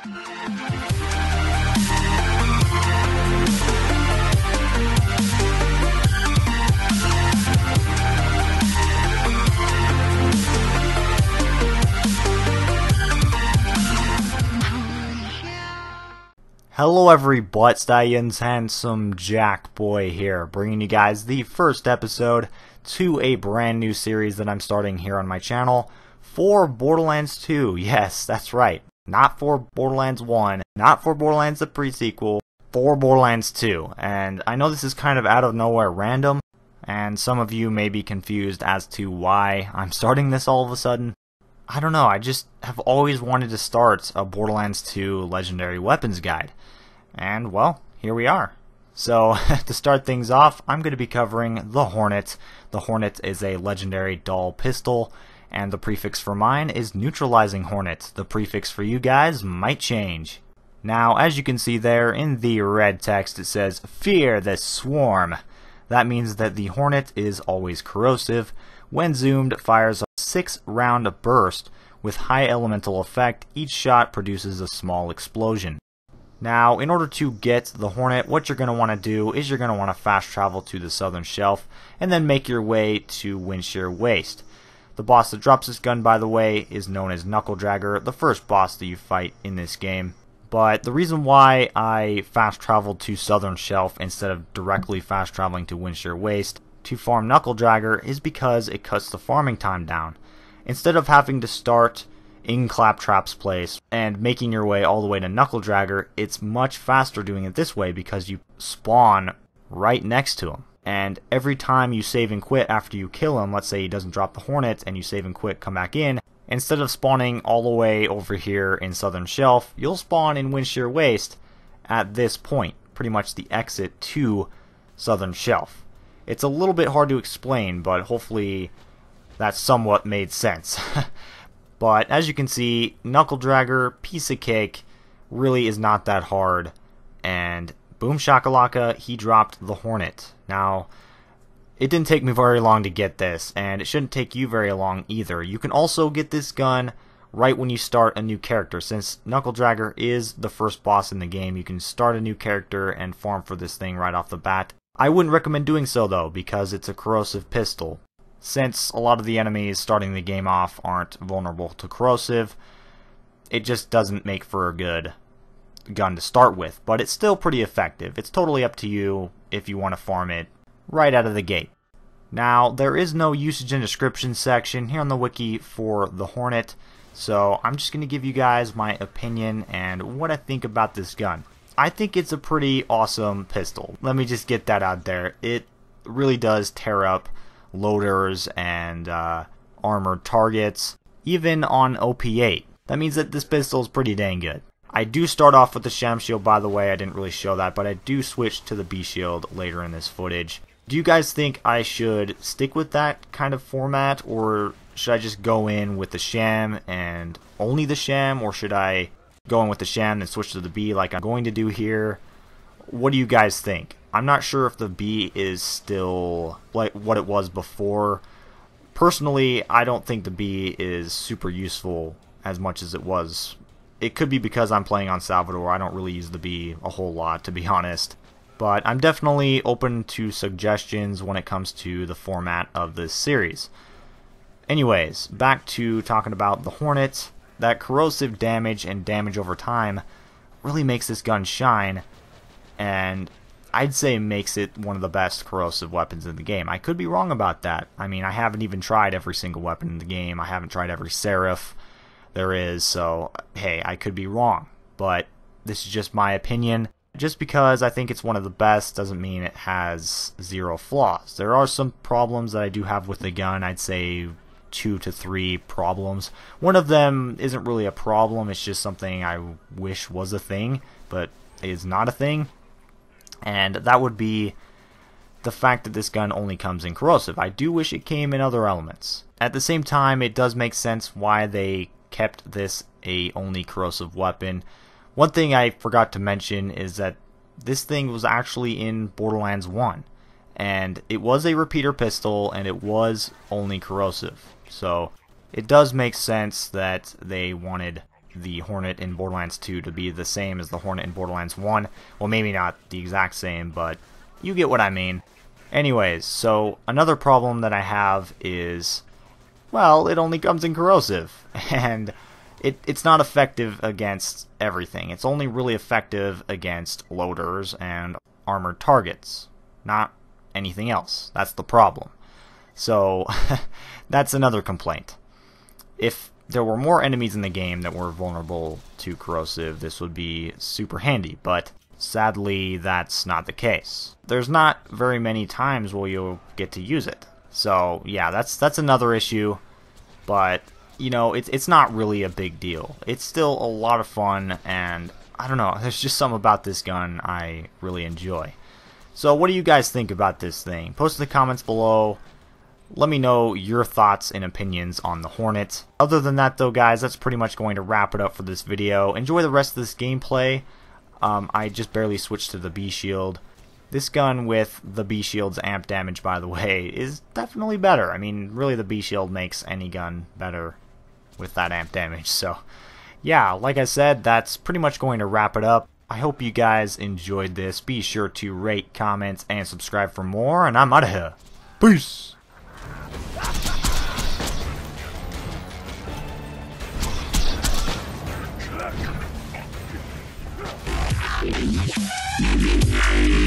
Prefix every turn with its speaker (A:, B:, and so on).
A: Hello every butt stallions, Handsome Jack Boy here, bringing you guys the first episode to a brand new series that I'm starting here on my channel for Borderlands 2. Yes, that's right. Not for Borderlands 1, not for Borderlands the pre-sequel, for Borderlands 2. And I know this is kind of out of nowhere random, and some of you may be confused as to why I'm starting this all of a sudden. I don't know, I just have always wanted to start a Borderlands 2 Legendary Weapons Guide. And, well, here we are. So, to start things off, I'm going to be covering the Hornet. The Hornet is a legendary dual pistol, and the prefix for mine is Neutralizing Hornet. The prefix for you guys might change. Now, as you can see there in the red text, it says, Fear the Swarm. That means that the Hornet is always corrosive. When zoomed, fires a 6-round burst with high elemental effect. Each shot produces a small explosion. Now, in order to get the Hornet, what you're going to want to do is you're going to want to fast travel to the southern shelf and then make your way to Windshear Waste. The boss that drops this gun, by the way, is known as Knuckle Dragger, the first boss that you fight in this game. But the reason why I fast traveled to southern shelf instead of directly fast traveling to Windshear Waste to farm Knuckle Dragger is because it cuts the farming time down. Instead of having to start in Claptrap's place and making your way all the way to Knuckle Dragger, it's much faster doing it this way because you spawn right next to him. And every time you save and quit after you kill him, let's say he doesn't drop the Hornet and you save and quit, come back in, instead of spawning all the way over here in Southern Shelf, you'll spawn in Windshear Waste at this point, pretty much the exit to Southern Shelf. It's a little bit hard to explain, but hopefully that somewhat made sense. But as you can see, Knuckle Dragger, piece of cake, really is not that hard. And boom shakalaka, he dropped the Hornet. Now, it didn't take me very long to get this, and it shouldn't take you very long either. You can also get this gun right when you start a new character. Since Knuckle Dragger is the first boss in the game, you can start a new character and farm for this thing right off the bat. I wouldn't recommend doing so though, because it's a corrosive pistol. Since a lot of the enemies starting the game off aren't vulnerable to corrosive, it just doesn't make for a good gun to start with, but it's still pretty effective. It's totally up to you if you want to farm it right out of the gate. Now, there is no usage and description section here on the wiki for the Hornet, so I'm just going to give you guys my opinion and what I think about this gun. I think it's a pretty awesome pistol. Let me just get that out there. It really does tear up loaders and armored targets, even on OP8. That means that this pistol is pretty dang good. I do start off with the Sham Shield, by the way. I didn't really show that, but I do switch to the B Shield later in this footage. Do you guys think I should stick with that kind of format, or should I just go in with the Sham and only the Sham, or should I go in with the Sham and switch to the B like I'm going to do here? What do you guys think? I'm not sure if the B is still like what it was before. Personally, I don't think the B is super useful as much as it was. It could be because I'm playing on Salvador. I don't really use the B a whole lot, to be honest. But I'm definitely open to suggestions when it comes to the format of this series. Anyways, back to talking about the Hornet. That corrosive damage and damage over time really makes this gun shine, and I'd say makes it one of the best corrosive weapons in the game. I could be wrong about that. I mean, I haven't even tried every single weapon in the game. I haven't tried every Seraph there is, so hey, I could be wrong. But this is just my opinion. Just because I think it's one of the best doesn't mean it has zero flaws. There are some problems that I do have with the gun. I'd say 2 to 3 problems. One of them isn't really a problem, it's just something I wish was a thing, but is not a thing. And that would be the fact that this gun only comes in corrosive. I do wish it came in other elements. At the same time, it does make sense why they kept this a only corrosive weapon. One thing I forgot to mention is that this thing was actually in Borderlands 1. And it was a repeater pistol, and it was only corrosive. So it does make sense that they wanted the Hornet in Borderlands 2 to be the same as the Hornet in Borderlands 1. Well, maybe not the exact same, but you get what I mean. Anyways, so another problem that I have is, well, it only comes in corrosive, and it's not effective against everything. It's only really effective against loaders and armored targets, not anything else. That's the problem. So that's another complaint. If there were more enemies in the game that were vulnerable to corrosive, this would be super handy, but sadly that's not the case. There's not very many times where you'll get to use it. So yeah, that's another issue, but you know, it's not really a big deal. It's still a lot of fun, and I don't know, there's just something about this gun I really enjoy. So what do you guys think about this thing? Post in the comments below. Let me know your thoughts and opinions on the Hornet. Other than that though, guys, that's pretty much going to wrap it up for this video. Enjoy the rest of this gameplay. I just barely switched to the B shield. This gun with the B shield's amp damage, by the way, is definitely better. I mean, really the B shield makes any gun better with that amp damage. So yeah, like I said, that's pretty much going to wrap it up. I hope you guys enjoyed this. Be sure to rate, comment, and subscribe for more, and I'm out of here. Peace!
B: Yeah.